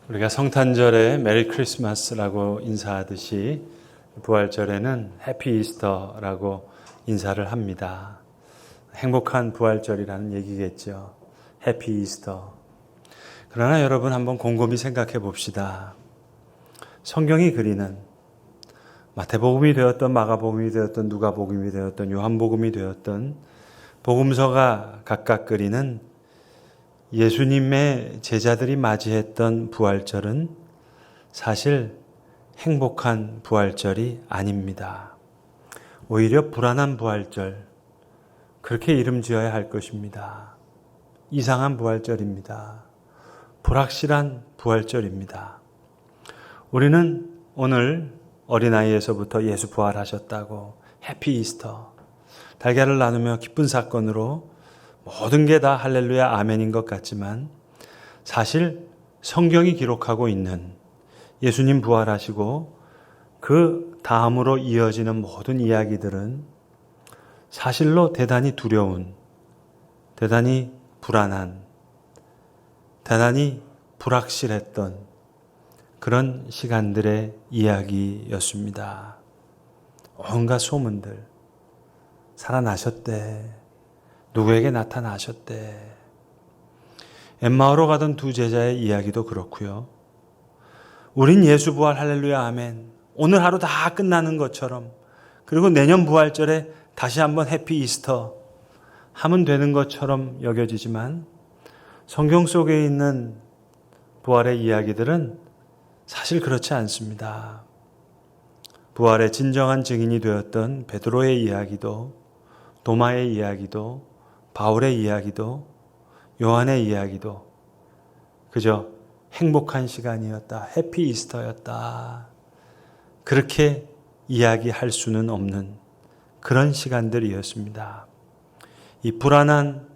우리가 성탄절에 메리 크리스마스라고 인사하듯이 부활절에는 해피 이스터라고 인사를 합니다. 행복한 부활절이라는 얘기겠죠. 해피 이스터. 그러나 여러분 한번 곰곰이 생각해 봅시다. 성경이 그리는 마태복음이 되었던 마가복음이 되었던 누가복음이 되었던 요한복음이 되었던 복음서가 각각 그리는 예수님의 제자들이 맞이했던 부활절은 사실 행복한 부활절이 아닙니다. 오히려 불안한 부활절, 그렇게 이름 지어야 할 것입니다. 이상한 부활절입니다. 불확실한 부활절입니다. 우리는 오늘 어린아이에서부터 예수 부활하셨다고 해피 이스터, 달걀을 나누며 기쁜 사건으로 모든 게 다 할렐루야 아멘인 것 같지만 사실 성경이 기록하고 있는 예수님 부활하시고 그 다음으로 이어지는 모든 이야기들은 사실로 대단히 두려운, 대단히 불안한, 대단히 불확실했던 그런 시간들의 이야기였습니다. 온갖 소문들, 살아나셨대, 누구에게 나타나셨대. 엠마오로 가던 두 제자의 이야기도 그렇고요. 우린 예수 부활 할렐루야 아멘, 오늘 하루 다 끝나는 것처럼, 그리고 내년 부활절에 다시 한번 해피 이스터 하면 되는 것처럼 여겨지지만 성경 속에 있는 부활의 이야기들은 사실 그렇지 않습니다. 부활의 진정한 증인이 되었던 베드로의 이야기도, 도마의 이야기도, 바울의 이야기도, 요한의 이야기도 그저 행복한 시간이었다, 해피 이스터였다, 그렇게 이야기할 수는 없는 그런 시간들이었습니다. 이 불안한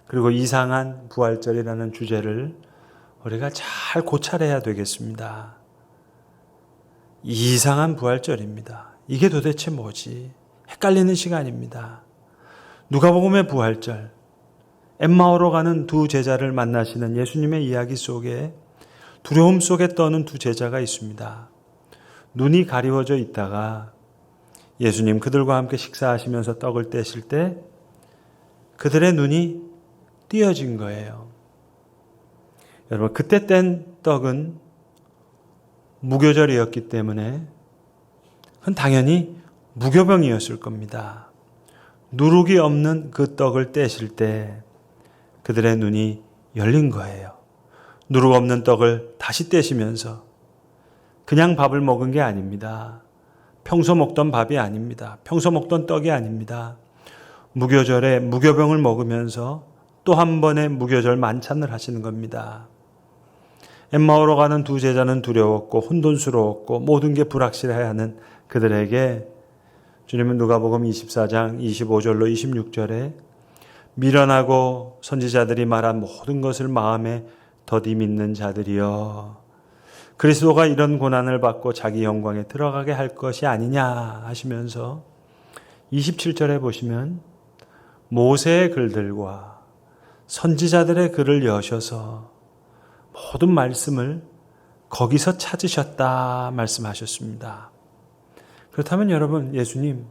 그리고 이상한 부활절이라는 주제를 우리가 잘 고찰해야 되겠습니다. 이상한 부활절입니다. 이게 도대체 뭐지? 헷갈리는 시간입니다. 누가복음의 부활절, 엠마오로 가는 두 제자를 만나시는 예수님의 이야기 속에 두려움 속에 떠는 두 제자가 있습니다. 눈이 가리워져 있다가 예수님 그들과 함께 식사하시면서 떡을 떼실 때 그들의 눈이 띄어진 거예요. 여러분, 그때 뗀 떡은 무교절이었기 때문에 그건 당연히 무교병이었을 겁니다. 누룩이 없는 그 떡을 떼실 때 그들의 눈이 열린 거예요. 누룩 없는 떡을 다시 떼시면서 그냥 밥을 먹은 게 아닙니다. 평소 먹던 밥이 아닙니다. 평소 먹던 떡이 아닙니다. 무교절에 무교병을 먹으면서 또 한 번의 무교절 만찬을 하시는 겁니다. 엠마오로 가는 두 제자는 두려웠고 혼돈스러웠고 모든 게 불확실해하는 그들에게 주님은 누가복음 24장 25절로 26절에 미련하고 선지자들이 말한 모든 것을 마음에 더디 믿는 자들이여, 그리스도가 이런 고난을 받고 자기 영광에 들어가게 할 것이 아니냐 하시면서 27절에 보시면 모세의 글들과 선지자들의 글을 여셔서 모든 말씀을 거기서 찾으셨다 말씀하셨습니다. 그렇다면 여러분, 예수님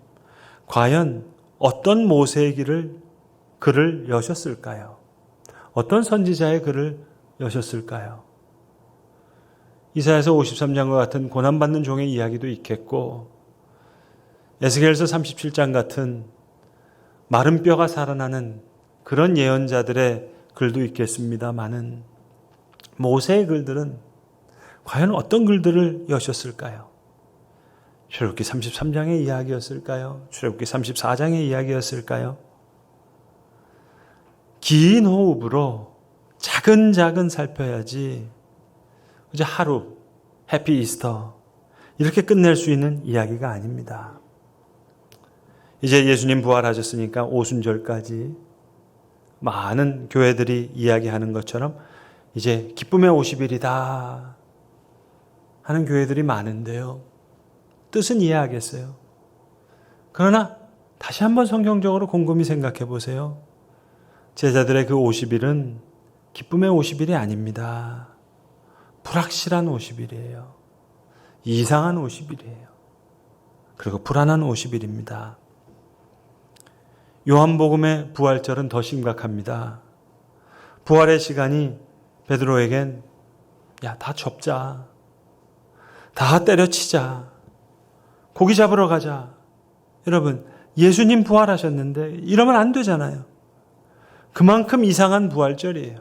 과연 어떤 모세의 글을 여셨을까요? 어떤 선지자의 글을 여셨을까요? 이사야서 53장과 같은 고난받는 종의 이야기도 있겠고, 에스겔서 37장 같은 마른 뼈가 살아나는 그런 예언자들의 글도 있겠습니다마는 모세의 글들은 과연 어떤 글들을 여셨을까요? 출애굽기 33장의 이야기였을까요? 출애굽기 34장의 이야기였을까요? 긴 호흡으로 차근차근 살펴야지 이제 하루 해피 이스터 이렇게 끝낼 수 있는 이야기가 아닙니다. 이제 예수님 부활하셨으니까 오순절까지 많은 교회들이 이야기하는 것처럼 이제 기쁨의 50일이다 하는 교회들이 많은데요. 뜻은 이해하겠어요. 그러나 다시 한번 성경적으로 곰곰이 생각해 보세요. 제자들의 그 50일은 기쁨의 50일이 아닙니다. 불확실한 50일이에요. 이상한 50일이에요. 그리고 불안한 50일입니다. 요한복음의 부활절은 더 심각합니다. 부활의 시간이 베드로에겐 야, 다 접자. 다 때려치자. 고기 잡으러 가자. 여러분, 예수님 부활하셨는데 이러면 안 되잖아요. 그만큼 이상한 부활절이에요.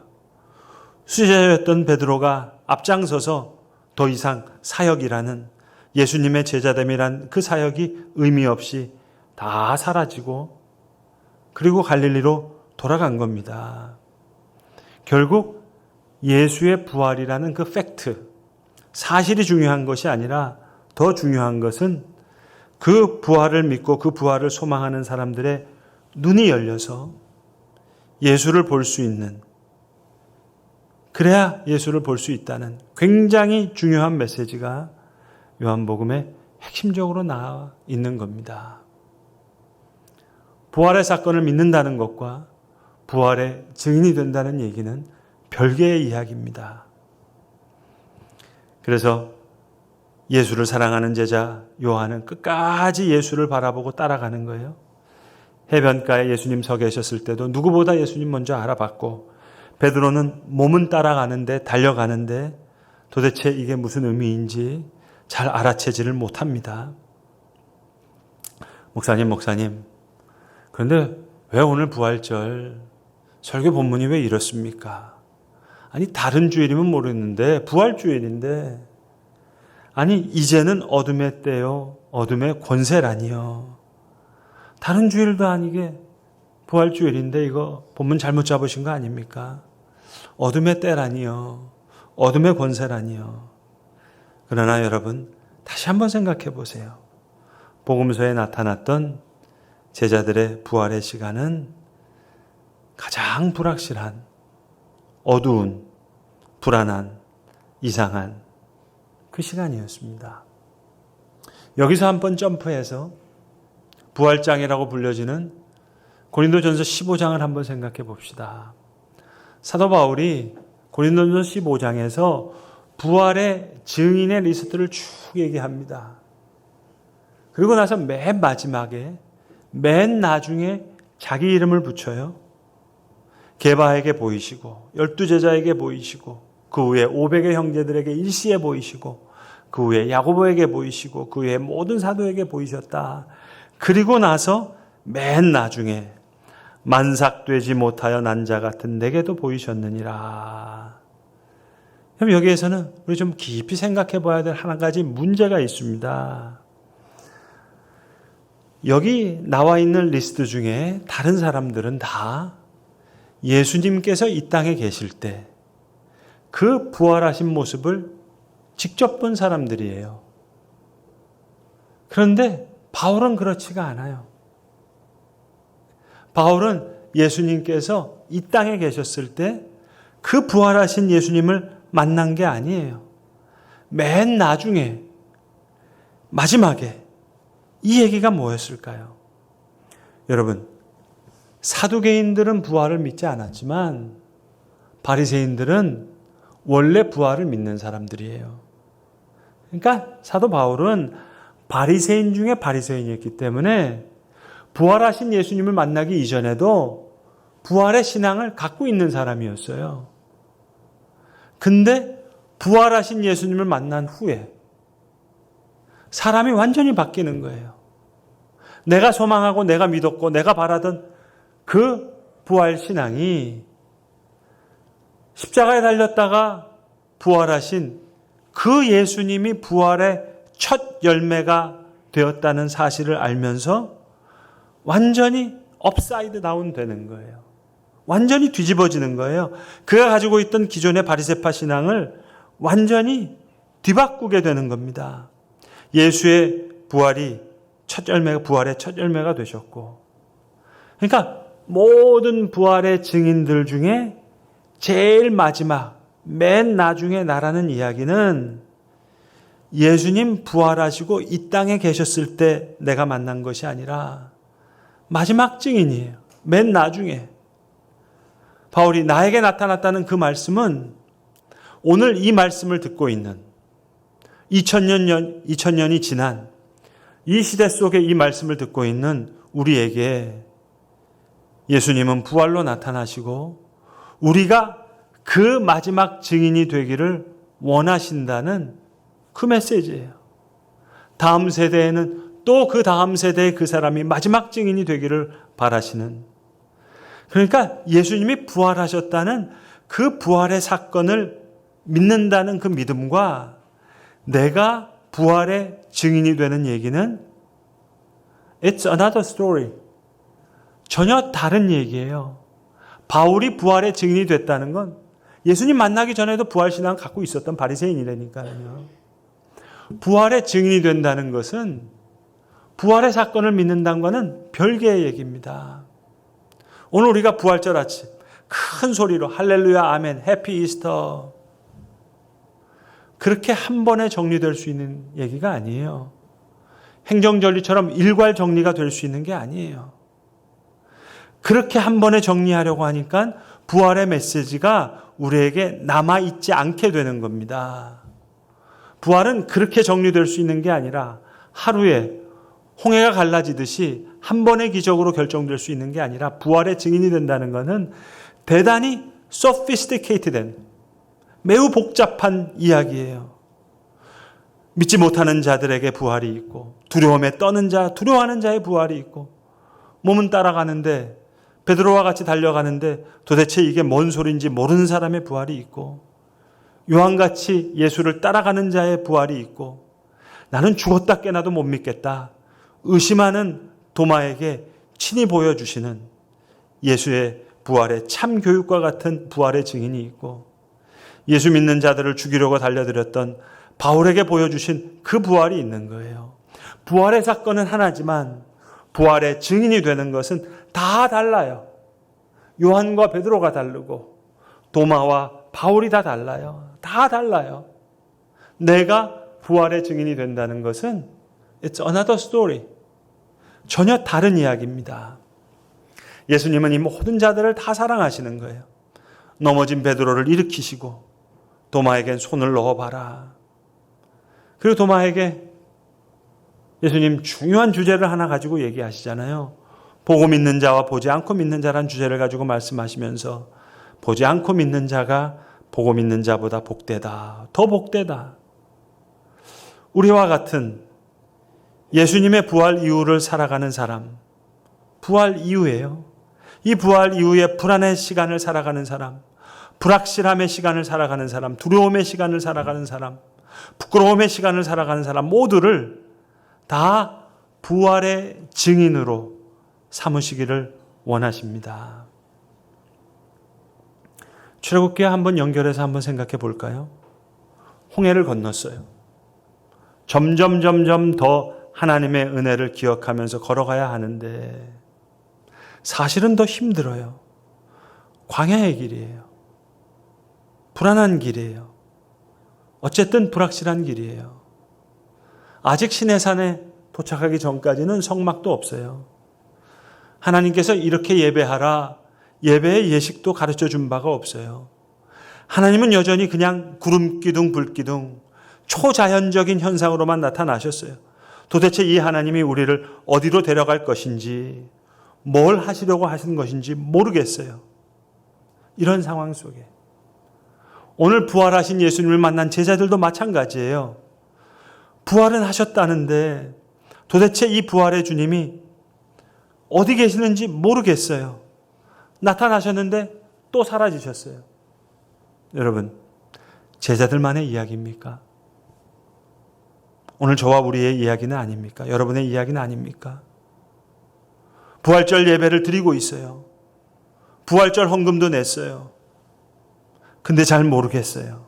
수제자였던 베드로가 앞장서서 더 이상 사역이라는 예수님의 제자됨이란 그 사역이 의미 없이 다 사라지고 그리고 갈릴리로 돌아간 겁니다. 결국 예수의 부활이라는 그 팩트, 사실이 중요한 것이 아니라 더 중요한 것은 그 부활을 믿고 그 부활을 소망하는 사람들의 눈이 열려서 예수를 볼 수 있는, 그래야 예수를 볼 수 있다는 굉장히 중요한 메시지가 요한복음에 핵심적으로 나와 있는 겁니다. 부활의 사건을 믿는다는 것과 부활의 증인이 된다는 얘기는 별개의 이야기입니다. 그래서 예수를 사랑하는 제자 요한은 끝까지 예수를 바라보고 따라가는 거예요. 해변가에 예수님 서 계셨을 때도 누구보다 예수님 먼저 알아봤고, 베드로는 몸은 따라가는데, 달려가는데 도대체 이게 무슨 의미인지 잘 알아채지를 못합니다. 목사님, 그런데 왜 오늘 부활절 설교 본문이 왜 이렇습니까? 아니, 다른 주일이면 모르겠는데 부활주일인데, 아니 이제는 어둠의 때요 어둠의 권세라니요. 다른 주일도 아니게 부활주일인데 이거 본문 잘못 잡으신 거 아닙니까? 어둠의 때라니요. 어둠의 권세라니요. 그러나 여러분, 다시 한번 생각해 보세요. 복음서에 나타났던 제자들의 부활의 시간은 가장 불확실한, 어두운, 불안한, 이상한 그 시간이었습니다. 여기서 한번 점프해서 부활장이라고 불려지는 고린도전서 15장을 한번 생각해 봅시다. 사도 바울이 고린도전서 15장에서 부활의 증인의 리스트를 쭉 얘기합니다. 그리고 나서 맨 마지막에, 맨 나중에 자기 이름을 붙여요. 게바에게 보이시고 12제자에게 보이시고 그 후에 500의 형제들에게 일시에 보이시고 그 후에 야고보에게 보이시고 그 후에 모든 사도에게 보이셨다. 그리고 나서 맨 나중에 만삭되지 못하여 난 자 같은 내게도 보이셨느니라. 그럼 여기에서는 우리 좀 깊이 생각해 봐야 될 한 가지 문제가 있습니다. 여기 나와 있는 리스트 중에 다른 사람들은 다 예수님께서 이 땅에 계실 때 그 부활하신 모습을 직접 본 사람들이에요. 그런데 바울은 그렇지가 않아요. 바울은 예수님께서 이 땅에 계셨을 때 그 부활하신 예수님을 만난 게 아니에요. 맨 나중에, 마지막에 이 얘기가 뭐였을까요? 여러분, 사두개인들은 부활을 믿지 않았지만 바리새인들은 원래 부활을 믿는 사람들이에요. 그러니까 사도 바울은 바리새인 중에 바리새인이었기 때문에 부활하신 예수님을 만나기 이전에도 부활의 신앙을 갖고 있는 사람이었어요. 근데 부활하신 예수님을 만난 후에 사람이 완전히 바뀌는 거예요. 내가 소망하고 내가 믿었고 내가 바라던 그 부활 신앙이 십자가에 달렸다가 부활하신 그 예수님이 부활의 첫 열매가 되었다는 사실을 알면서 완전히 업사이드 다운 되는 거예요. 완전히 뒤집어지는 거예요. 그가 가지고 있던 기존의 바리새파 신앙을 완전히 뒤바꾸게 되는 겁니다. 예수의 부활이 부활의 첫 열매가 되셨고, 그러니까 모든 부활의 증인들 중에 제일 마지막, 맨 나중에 나라는 이야기는 예수님 부활하시고 이 땅에 계셨을 때 내가 만난 것이 아니라 마지막 증인이에요. 맨 나중에. 바울이 나에게 나타났다는 그 말씀은 오늘 이 말씀을 듣고 있는 2000년이 지난 이 시대 속에 이 말씀을 듣고 있는 우리에게 예수님은 부활로 나타나시고 우리가 그 마지막 증인이 되기를 원하신다는 그 메시지예요. 다음 세대에는 또 그 다음 세대의 그 사람이 마지막 증인이 되기를 바라시는, 그러니까 예수님이 부활하셨다는 그 부활의 사건을 믿는다는 그 믿음과 내가 부활의 증인이 되는 얘기는 It's another story. 전혀 다른 얘기예요. 바울이 부활의 증인이 됐다는 건 예수님 만나기 전에도 부활신앙을 갖고 있었던 바리새인이라니까요. 부활의 증인이 된다는 것은 부활의 사건을 믿는다는 것은 별개의 얘기입니다. 오늘 우리가 부활절 아침 큰 소리로 할렐루야 아멘 해피 이스터 그렇게 한 번에 정리될 수 있는 얘기가 아니에요. 행정절리처럼 일괄 정리가 될 수 있는 게 아니에요. 그렇게 한 번에 정리하려고 하니까 부활의 메시지가 우리에게 남아있지 않게 되는 겁니다. 부활은 그렇게 정리될 수 있는 게 아니라 하루에 홍해가 갈라지듯이 한 번의 기적으로 결정될 수 있는 게 아니라 부활의 증인이 된다는 것은 대단히 sophisticated된 매우 복잡한 이야기예요. 믿지 못하는 자들에게 부활이 있고 두려움에 떠는 자, 두려워하는 자의 부활이 있고 몸은 따라가는데 베드로와 같이 달려가는데 도대체 이게 뭔 소리인지 모르는 사람의 부활이 있고 요한같이 예수를 따라가는 자의 부활이 있고 나는 죽었다 깨나도 못 믿겠다 의심하는 도마에게 친히 보여주시는 예수의 부활의 참 교육과 같은 부활의 증인이 있고 예수 믿는 자들을 죽이려고 달려들었던 바울에게 보여주신 그 부활이 있는 거예요. 부활의 사건은 하나지만 부활의 증인이 되는 것은 다 달라요. 요한과 베드로가 다르고 도마와 바울이 다 달라요. 다 달라요. 내가 부활의 증인이 된다는 것은 It's another story. 전혀 다른 이야기입니다. 예수님은 이 모든 자들을 다 사랑하시는 거예요. 넘어진 베드로를 일으키시고 도마에겐 손을 넣어봐라. 그리고 도마에게 예수님 중요한 주제를 하나 가지고 얘기하시잖아요. 보고 믿는 자와 보지 않고 믿는 자란 주제를 가지고 말씀하시면서 보지 않고 믿는 자가 보고 믿는 자보다 복되다. 더 복되다. 우리와 같은 예수님의 부활 이후를 살아가는 사람, 부활 이후예요. 이 부활 이후에 불안의 시간을 살아가는 사람, 불확실함의 시간을 살아가는 사람, 두려움의 시간을 살아가는 사람, 부끄러움의 시간을 살아가는 사람 모두를 다 부활의 증인으로 삼으시기를 원하십니다. 출애굽기와 한번 연결해서 한번 생각해 볼까요? 홍해를 건넜어요. 점점 더 하나님의 은혜를 기억하면서 걸어가야 하는데 사실은 더 힘들어요. 광야의 길이에요. 불안한 길이에요. 어쨌든 불확실한 길이에요. 아직 시내산에 도착하기 전까지는 성막도 없어요. 하나님께서 이렇게 예배하라, 예배의 예식도 가르쳐 준 바가 없어요. 하나님은 여전히 그냥 구름기둥, 불기둥, 초자연적인 현상으로만 나타나셨어요. 도대체 이 하나님이 우리를 어디로 데려갈 것인지, 뭘 하시려고 하시는 것인지 모르겠어요. 이런 상황 속에 오늘 부활하신 예수님을 만난 제자들도 마찬가지예요. 부활은 하셨다는데 도대체 이 부활의 주님이 어디 계시는지 모르겠어요. 나타나셨는데 또 사라지셨어요. 여러분, 제자들만의 이야기입니까? 오늘 저와 우리의 이야기는 아닙니까? 여러분의 이야기는 아닙니까? 부활절 예배를 드리고 있어요. 부활절 헌금도 냈어요. 근데 잘 모르겠어요.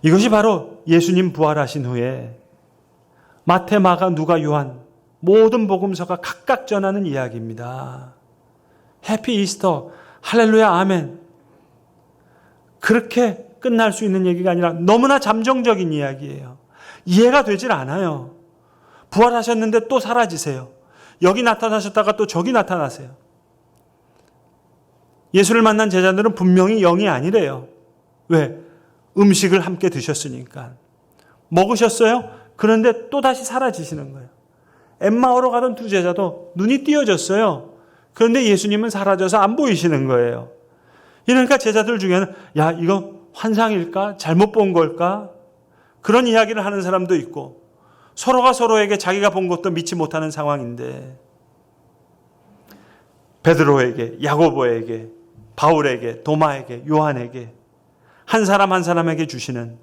이것이 바로 예수님 부활하신 후에 마태, 마가, 누가, 요한 모든 복음서가 각각 전하는 이야기입니다. 해피 이스터, 할렐루야, 아멘. 그렇게 끝날 수 있는 얘기가 아니라 너무나 잠정적인 이야기예요. 이해가 되질 않아요. 부활하셨는데 또 사라지세요. 여기 나타나셨다가 또 저기 나타나세요. 예수를 만난 제자들은 분명히 영이 아니래요. 왜? 음식을 함께 드셨으니까. 먹으셨어요? 그런데 또다시 사라지시는 거예요. 엠마오로 가던 두 제자도 눈이 띄어졌어요. 그런데 예수님은 사라져서 안 보이시는 거예요. 그러니까 제자들 중에는 야, 이거 환상일까? 잘못 본 걸까? 그런 이야기를 하는 사람도 있고 서로가 서로에게 자기가 본 것도 믿지 못하는 상황인데 베드로에게, 야고보에게, 바울에게, 도마에게, 요한에게 한 사람 한 사람에게 주시는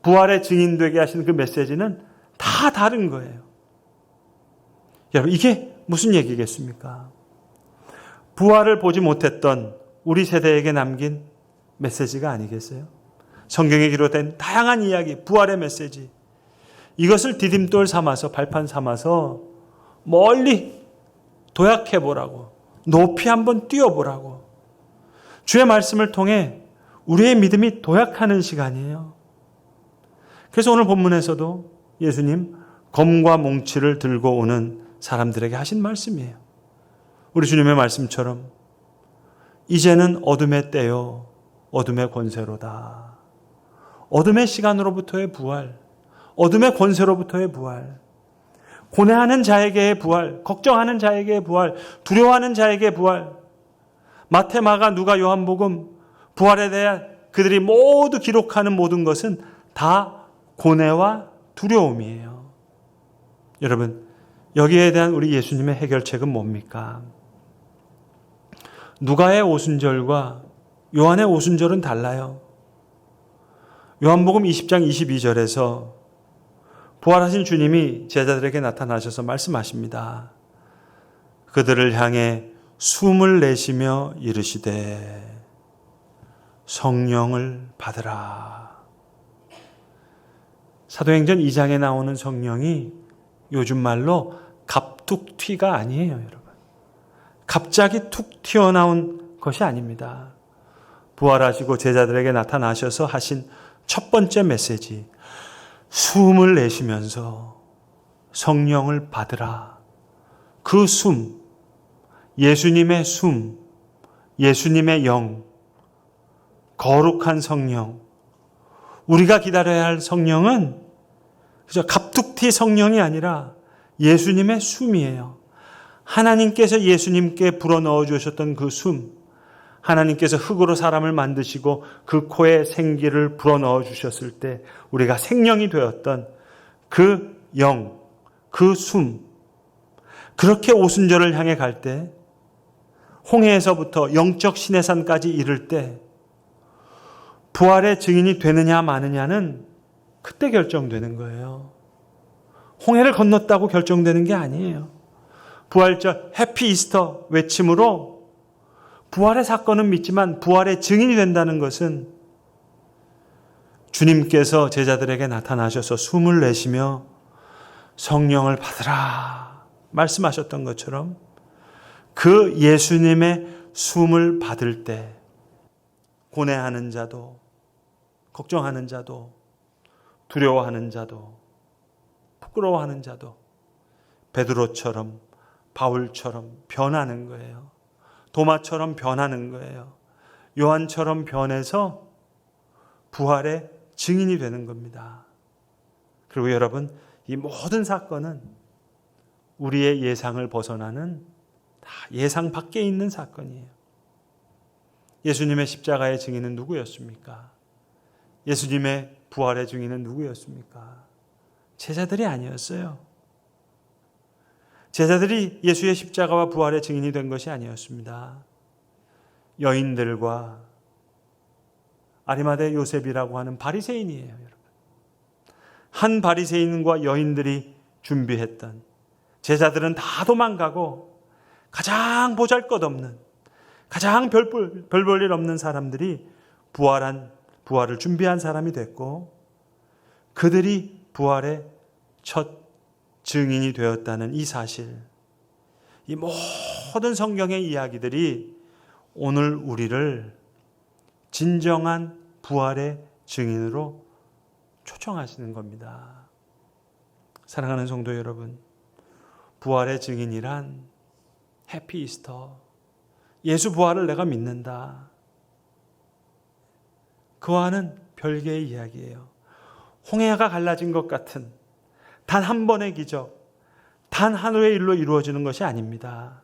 부활의 증인 되게 하시는 그 메시지는 다 다른 거예요. 여러분, 이게 무슨 얘기겠습니까? 부활을 보지 못했던 우리 세대에게 남긴 메시지가 아니겠어요? 성경에 기록된 다양한 이야기, 부활의 메시지, 이것을 디딤돌 삼아서, 발판 삼아서 멀리 도약해보라고, 높이 한번 뛰어보라고, 주의 말씀을 통해 우리의 믿음이 도약하는 시간이에요. 그래서 오늘 본문에서도 예수님 검과 몽치를 들고 오는 사람들에게 하신 말씀이에요. 우리 주님의 말씀처럼 이제는 어둠의 때요, 어둠의 권세로다. 어둠의 시간으로부터의 부활, 어둠의 권세로부터의 부활, 고뇌하는 자에게의 부활, 걱정하는 자에게의 부활, 두려워하는 자에게의 부활, 마태, 마가, 누가, 요한복음, 부활에 대한 그들이 모두 기록하는 모든 것은 다 고뇌와 두려움이에요. 여러분, 여기에 대한 우리 예수님의 해결책은 뭡니까? 누가의 오순절과 요한의 오순절은 달라요. 요한복음 20장 22절에서 부활하신 주님이 제자들에게 나타나셔서 말씀하십니다. 그들을 향해 숨을 내쉬며 이르시되 성령을 받으라. 사도행전 2장에 나오는 성령이 요즘 말로 갑툭튀가 아니에요, 여러분. 갑자기 툭 튀어나온 것이 아닙니다. 부활하시고 제자들에게 나타나셔서 하신 첫 번째 메시지, 숨을 내쉬면서 성령을 받으라. 그 숨, 예수님의 숨, 예수님의 영, 거룩한 성령, 우리가 기다려야 할 성령은 그저 갑툭튀 성령이 아니라 예수님의 숨이에요. 하나님께서 예수님께 불어넣어 주셨던 그 숨, 하나님께서 흙으로 사람을 만드시고 그 코에 생기를 불어넣어 주셨을 때 우리가 생명이 되었던 그 영, 그 숨, 그렇게 오순절을 향해 갈 때, 홍해에서부터 영적 시내산까지 이를 때 부활의 증인이 되느냐 마느냐는 그때 결정되는 거예요. 홍해를 건넜다고 결정되는 게 아니에요. 부활절 해피 이스터 외침으로 부활의 사건은 믿지만 부활의 증인이 된다는 것은 주님께서 제자들에게 나타나셔서 숨을 내쉬며 성령을 받으라 말씀하셨던 것처럼 그 예수님의 숨을 받을 때 고뇌하는 자도, 걱정하는 자도, 두려워하는 자도, 부끄러워하는 자도 베드로처럼, 바울처럼 변하는 거예요. 도마처럼 변하는 거예요. 요한처럼 변해서 부활의 증인이 되는 겁니다. 그리고 여러분, 이 모든 사건은 우리의 예상을 벗어나는 다 예상 밖에 있는 사건이에요. 예수님의 십자가의 증인은 누구였습니까? 예수님의 부활의 증인은 누구였습니까? 제자들이 아니었어요. 제자들이 예수의 십자가와 부활의 증인이 된 것이 아니었습니다. 여인들과 아리마대 요셉이라고 하는 바리새인이에요, 여러분. 한 바리새인과 여인들이 준비했던, 제자들은 다 도망가고 가장 보잘것없는, 가장 별 볼 일 없는 사람들이 부활을 준비한 사람이 됐고, 그들이 부활의 첫 증인이 되었다는 이 사실, 이 모든 성경의 이야기들이 오늘 우리를 진정한 부활의 증인으로 초청하시는 겁니다. 사랑하는 성도 여러분, 부활의 증인이란 해피 이스터, 예수 부활을 내가 믿는다. 그와는 별개의 이야기예요. 홍해가 갈라진 것 같은 단 한 번의 기적, 단 하루의 일로 이루어지는 것이 아닙니다.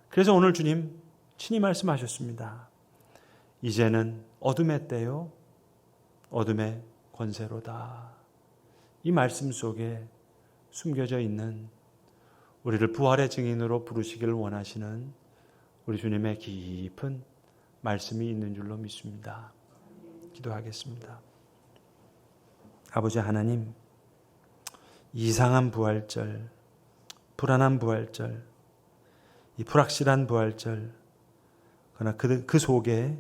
그래서 오늘 주님 친히 말씀하셨습니다. 이제는 어둠의 때요, 어둠의 권세로다. 이 말씀 속에 숨겨져 있는 우리를 부활의 증인으로 부르시기를 원하시는 우리 주님의 깊은 말씀이 있는 줄로 믿습니다. 기도하겠습니다. 아버지 하나님, 이상한 부활절, 불안한 부활절, 이 불확실한 부활절, 그러나 그 속에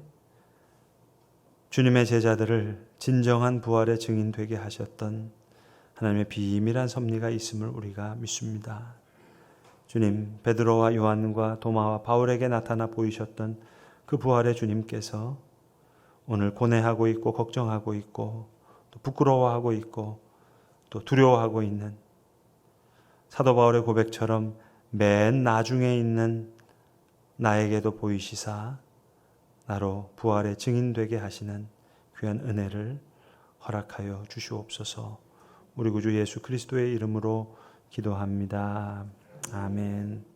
주님의 제자들을 진정한 부활의 증인 되게 하셨던 하나님의 비밀한 섭리가 있음을 우리가 믿습니다. 주님, 베드로와 요한과 도마와 바울에게 나타나 보이셨던 그 부활의 주님께서 오늘 고뇌하고 있고 걱정하고 있고 또 부끄러워하고 있고 또 두려워하고 있는 사도 바울의 고백처럼 맨 나중에 있는 나에게도 보이시사 나로 부활의 증인되게 하시는 귀한 은혜를 허락하여 주시옵소서. 우리 구주 예수 그리스도의 이름으로 기도합니다. 아멘.